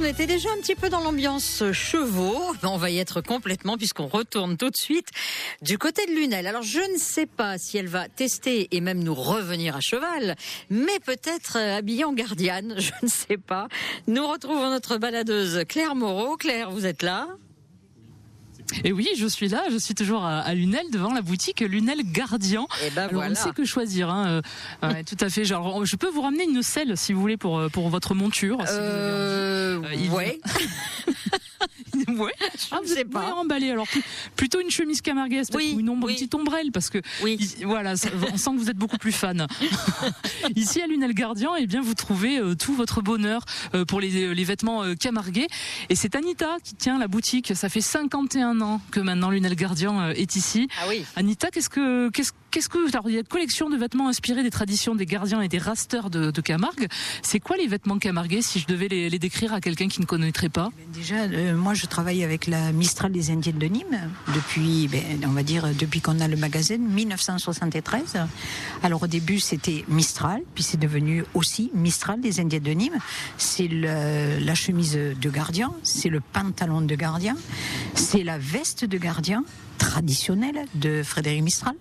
était déjà un petit peu dans l'ambiance chevaux. On va y être complètement puisqu'on retourne tout de suite du côté de Lunel. Alors je ne sais pas si elle va tester et même nous revenir à cheval, mais peut-être habillée en gardienne, je ne sais pas. Nous retrouvons notre baladeuse Claire Moreau. Claire, vous êtes là ? Et oui, je suis là, je suis toujours à Lunel, devant la boutique Lunel Gardien. Et ben alors, voilà. On ne sait que choisir, hein. Ouais, tout à fait. Genre, je peux vous ramener une selle si vous voulez pour votre monture. Si vous avez envie. Ouais. Ouais. Je ne sais pas. Emballé. Alors plutôt une chemise camarguaise Oui, ou une oui. petite ombrelle parce que Oui. voilà, on sent que vous êtes beaucoup plus fan. Ici à Lunel Gardien, eh bien vous trouvez tout votre bonheur pour les vêtements camarguais. Et c'est Anita qui tient la boutique. Ça fait 51 ans que maintenant Lunel Gardien est ici. Ah oui. Anita, alors, il y a une collection de vêtements inspirés des traditions des gardiens et des rasteurs de Camargue. C'est quoi les vêtements camarguais si je devais les décrire à quelqu'un qui ne connaîtrait pas? Déjà, moi je travaille avec la Mistral des Indiennes de Nîmes depuis, on va dire, depuis qu'on a le magasin, 1973. Alors au début c'était Mistral, puis c'est devenu aussi Mistral des Indiennes de Nîmes. C'est la chemise de gardien, c'est le pantalon de gardien, c'est la veste de gardien traditionnelle de Frédéric Mistral.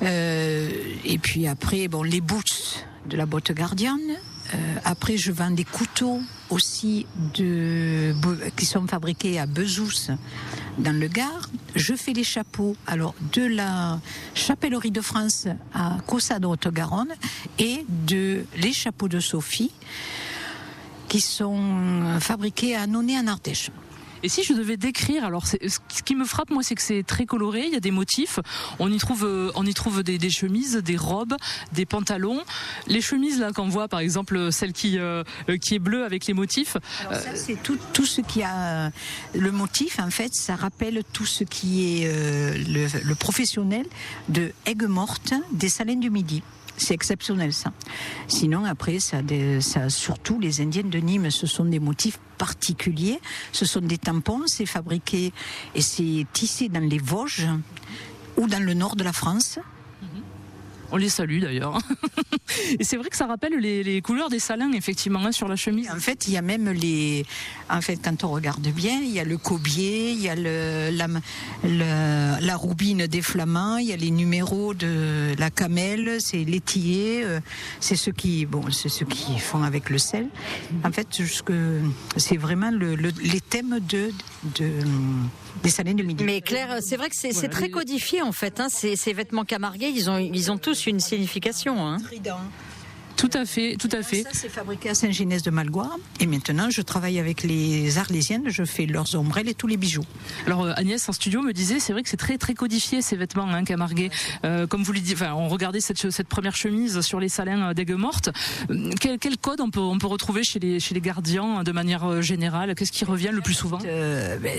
Et puis après, les boots de la botte gardienne. Après, je vends des couteaux aussi qui sont fabriqués à Bezous, dans le Gard. Je fais les chapeaux, alors de la Chapellerie de France à Caussade Haute-Garonne et les chapeaux de Sophie qui sont fabriqués à Annonay en Ardèche. Et si je devais décrire, alors ce qui me frappe moi, c'est que c'est très coloré. Il y a des motifs. On y trouve des chemises, des robes, des pantalons. Les chemises là qu'on voit, par exemple celle qui est bleue avec les motifs. Alors ça c'est tout ce qui a le motif. En fait, ça rappelle tout ce qui est le professionnel de Aigues-Mortes des Salins du Midi. C'est exceptionnel ça. Sinon après ça surtout les Indiennes de Nîmes, ce sont des motifs particuliers, ce sont des tampons, c'est fabriqué et c'est tissé dans les Vosges ou dans le nord de la France. On les salue d'ailleurs. Et c'est vrai que ça rappelle les couleurs des salins effectivement sur la chemise. En fait, il y a même quand on regarde bien, il y a le cobier, il y a la roubine des Flamands, il y a les numéros de la camelle, c'est l'étillé, c'est ceux qui font avec le sel. En fait, c'est vraiment les thèmes des Salins de Midi. Mais Claire, c'est vrai que c'est très codifié en fait. Hein. Ces vêtements camarguais, ils ont tous une signification. Hein. Trident. Tout à fait. Ça, c'est fabriqué à Saint-Genès-de-Malgoire. Et maintenant, je travaille avec les Arlésiennes. Je fais leurs ombrelles et tous les bijoux. Alors, Agnès, en studio, me disait, c'est vrai que c'est très, très codifié, ces vêtements, camarguais. Comme vous le dites, on regardait cette première chemise sur les salins d'Aigues-Mortes. Quel code on peut retrouver chez les gardiens de manière générale? Qu'est-ce qui revient le plus souvent?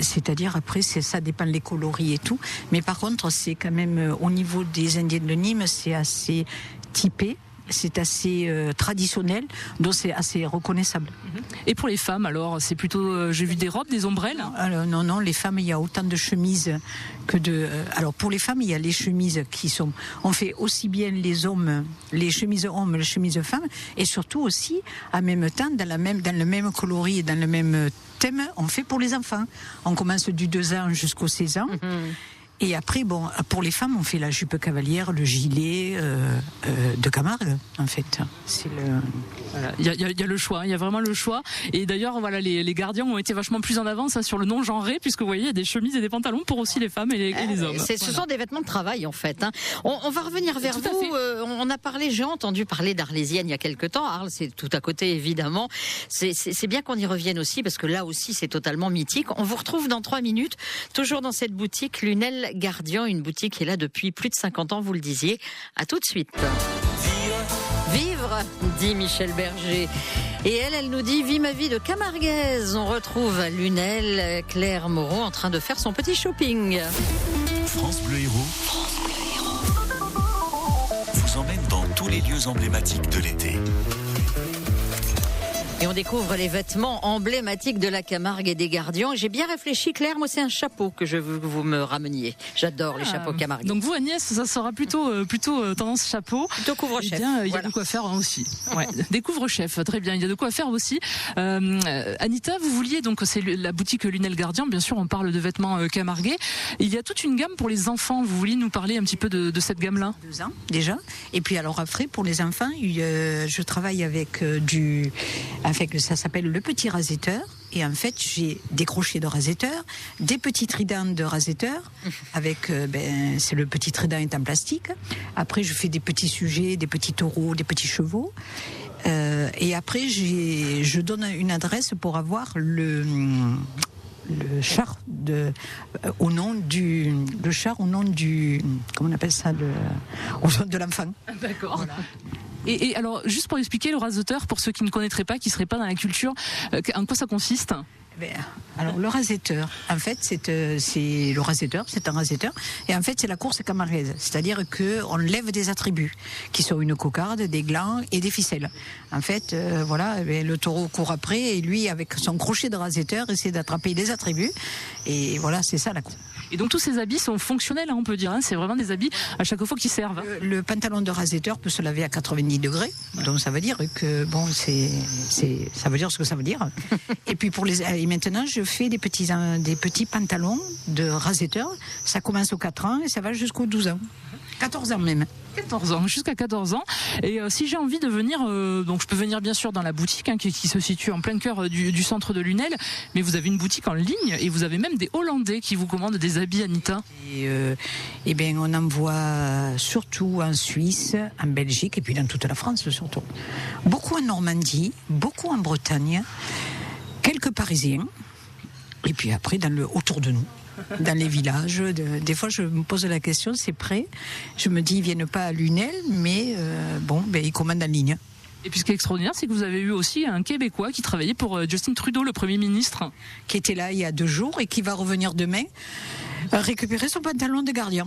C'est-à-dire, après, ça dépend des coloris et tout. Mais par contre, c'est quand même, au niveau des Indiennes de Nîmes, c'est assez typé. C'est assez traditionnel, donc c'est assez reconnaissable. Et pour les femmes, alors, c'est plutôt, j'ai vu des robes, des ombrelles? Alors, non, les femmes, il y a autant de chemises que de... Alors, pour les femmes, il y a les chemises on fait aussi bien les chemises hommes, les chemises femmes, et surtout aussi, en même temps, dans le même coloris et dans le même thème, on fait pour les enfants. On commence du 2 ans jusqu'aux 16 ans. Et après, pour les femmes, on fait la jupe cavalière, le gilet de Camargue, en fait. Il y a le choix, il y a vraiment le choix. Et d'ailleurs, voilà, les gardiens ont été vachement plus en avance sur le non-genré, puisque vous voyez, il y a des chemises et des pantalons pour aussi les femmes et les hommes. Ce sont des vêtements de travail, en fait. Hein. On va revenir vers vous. J'ai entendu parler d'Arlésienne il y a quelque temps. Arles, c'est tout à côté, évidemment. C'est bien qu'on y revienne aussi, parce que là aussi, c'est totalement mythique. On vous retrouve dans 3 minutes, toujours dans cette boutique Lunel Gardien, une boutique qui est là depuis plus de 50 ans, vous le disiez. À tout de suite. Vivre, dit Michel Berger. Et elle nous dit, vie ma vie de camarguaise. On retrouve à Lunel Claire Moreau en train de faire son petit shopping. France Bleu Héros vous emmène dans tous les lieux emblématiques de l'été. Et on découvre les vêtements emblématiques de la Camargue et des Gardians. J'ai bien réfléchi, Claire, moi c'est un chapeau que je veux que vous me rameniez. J'adore les chapeaux camarguais. Donc vous, Agnès, ça sera plutôt tendance chapeau. Plutôt couvre-chef. Eh bien, il y a de quoi faire aussi. Ouais. Des couvre-chefs, très bien. Il y a de quoi faire aussi. Anita, vous vouliez, donc c'est la boutique Lunel Gardien. Bien sûr, on parle de vêtements camarguais. Il y a toute une gamme pour les enfants. Vous vouliez nous parler un petit peu de cette gamme-là? 2 ans déjà. Et puis alors après, pour les enfants, je travaille avec ça s'appelle le petit rasetteur. Et en fait, j'ai des crochets de rasetteur, des petits tridents de rasetteur, avec, c'est le petit trident est en plastique. Après, je fais des petits sujets, des petits taureaux, des petits chevaux. Et après, je donne une adresse pour avoir le char au nom du comment on appelle ça, au nom de l'enfant. D'accord. Voilà. Et alors, juste pour expliquer le rasetteur, pour ceux qui ne connaîtraient pas, qui ne seraient pas dans la culture, en quoi ça consiste? Alors le rasetteur, en fait, c'est un rasetteur, et en fait c'est la course camarguaise, c'est-à-dire que on lève des attributs qui sont une cocarde, des glands et des ficelles. En fait, le taureau court après et lui, avec son crochet de rasetteur, essaie d'attraper les attributs, et voilà, c'est ça la course. Et donc tous ces habits sont fonctionnels, on peut dire, c'est vraiment des habits à chaque fois qui servent. Le pantalon de rasetteur peut se laver à 90 degrés, donc ça veut dire que ça veut dire ce que ça veut dire. Et puis et maintenant je fais des petits pantalons de rasetteur. Ça commence aux 4 ans et ça va jusqu'aux 12 ans. 14 ans même. 14 ans, jusqu'à 14 ans. Et si j'ai envie de venir, donc je peux venir bien sûr dans la boutique qui se situe en plein cœur du centre de Lunel, mais vous avez une boutique en ligne et vous avez même des Hollandais qui vous commandent des habits, Anita. Et bien on envoie surtout en Suisse, en Belgique et puis dans toute la France surtout. Beaucoup en Normandie, beaucoup en Bretagne, quelques Parisiens et puis après autour de nous. Dans les villages, des fois je me pose la question, c'est prêt. Je me dis, ils viennent pas à Lunel, mais ils commandent en ligne. Et puis ce qui est extraordinaire, c'est que vous avez eu aussi un Québécois qui travaillait pour Justin Trudeau, le Premier ministre. Qui était là il y a 2 jours et qui va revenir demain récupérer son pantalon de gardien.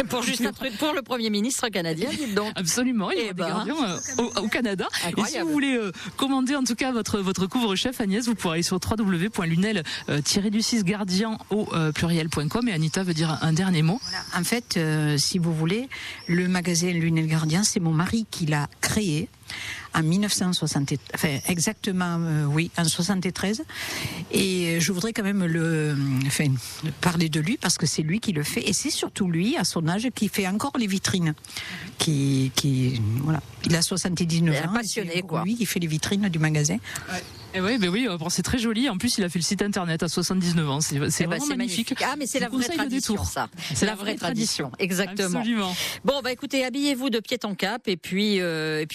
Pour Justin Trudeau, pour le Premier ministre canadien, dites donc. Absolument, il y a des gardiens au Canada. Incroyable. Et si vous voulez commander en tout cas votre couvre-chef, Agnès, vous pourrez aller sur www.lunel-gardien au pluriel.com, et Anita veut dire un dernier mot. Voilà. En fait, si vous voulez, le magasin Lunel Gardien, c'est mon mari qui l'a créé en 1973, en 73. Et je voudrais quand même parler de lui parce que c'est lui qui le fait et c'est surtout lui, à son âge, qui fait encore les vitrines. Il a 79 ans. Passionné, quoi. Lui qui fait les vitrines du magasin. Ouais. Et oui, c'est très joli. En plus, il a fait le site internet à 79 ans. C'est vraiment magnifique. Ah, mais c'est la vraie tradition, ça. C'est la vraie tradition. Exactement. Absolument. Bon, écoutez, habillez-vous de pied en cap. Et puis,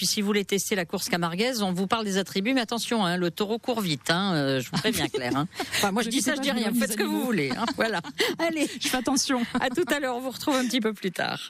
si vous voulez tester la course camarguaise, on vous parle des attributs. Mais attention, le taureau court vite. Je vous préviens, Claire. Enfin, moi, je dis ça, je dis rien. Faites ce que vous voulez. Voilà. Allez. Je fais attention. À tout à l'heure. On vous retrouve un petit peu plus tard.